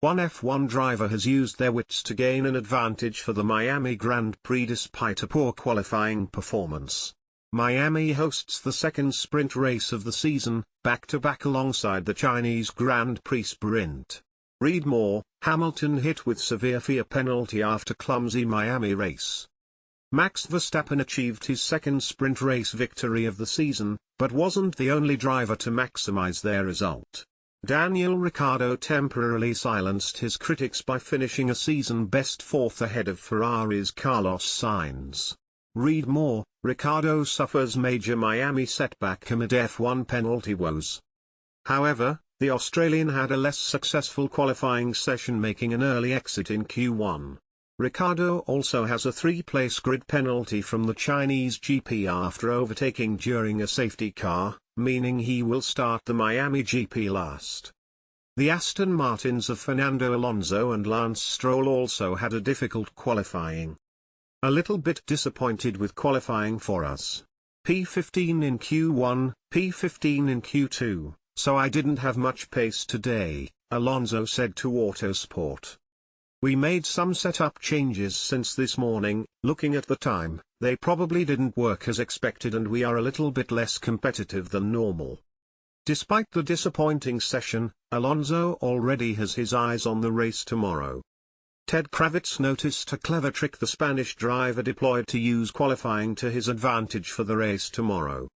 One F1 driver has used their wits to gain an advantage for the Miami Grand Prix despite a poor qualifying performance. Miami hosts the second sprint race of the season, back-to-back alongside the Chinese Grand Prix Sprint. Read more: Hamilton hit with severe FIA penalty after clumsy Miami race. Max Verstappen achieved his second sprint race victory of the season, but wasn't the only driver to maximize their result. Daniel Ricciardo temporarily silenced his critics by finishing a season-best fourth ahead of Ferrari's Carlos Sainz. Read more: Ricciardo suffers major Miami setback amid F1 penalty woes. However, the Australian had a less successful qualifying session, making an early exit in Q1. Ricciardo also has a 3-place grid penalty from the Chinese GP after overtaking during a safety car, meaning he will start the Miami GP last. The Aston Martins of Fernando Alonso and Lance Stroll also had a difficult qualifying. A little bit disappointed with qualifying for us. P15 in Q1, P15 in Q2, so I didn't have much pace today, Alonso said to Autosport. We made some setup changes since this morning. Looking at the time, they probably didn't work as expected and we are a little bit less competitive than normal. Despite the disappointing session, Alonso already has his eyes on the race tomorrow. Ted Kravitz noticed a clever trick the Spanish driver deployed to use qualifying to his advantage for the race tomorrow.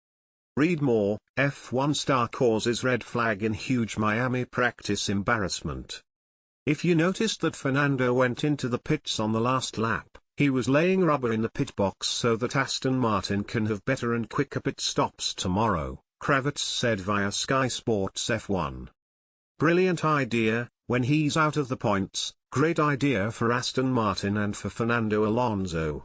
Read more: F1 star causes red flag in huge Miami practice embarrassment. If you noticed that Fernando went into the pits on the last lap, he was laying rubber in the pit box so that Aston Martin can have better and quicker pit stops tomorrow, Kravitz said via Sky Sports F1. Brilliant idea: when he's out of the points, great idea for Aston Martin and for Fernando Alonso.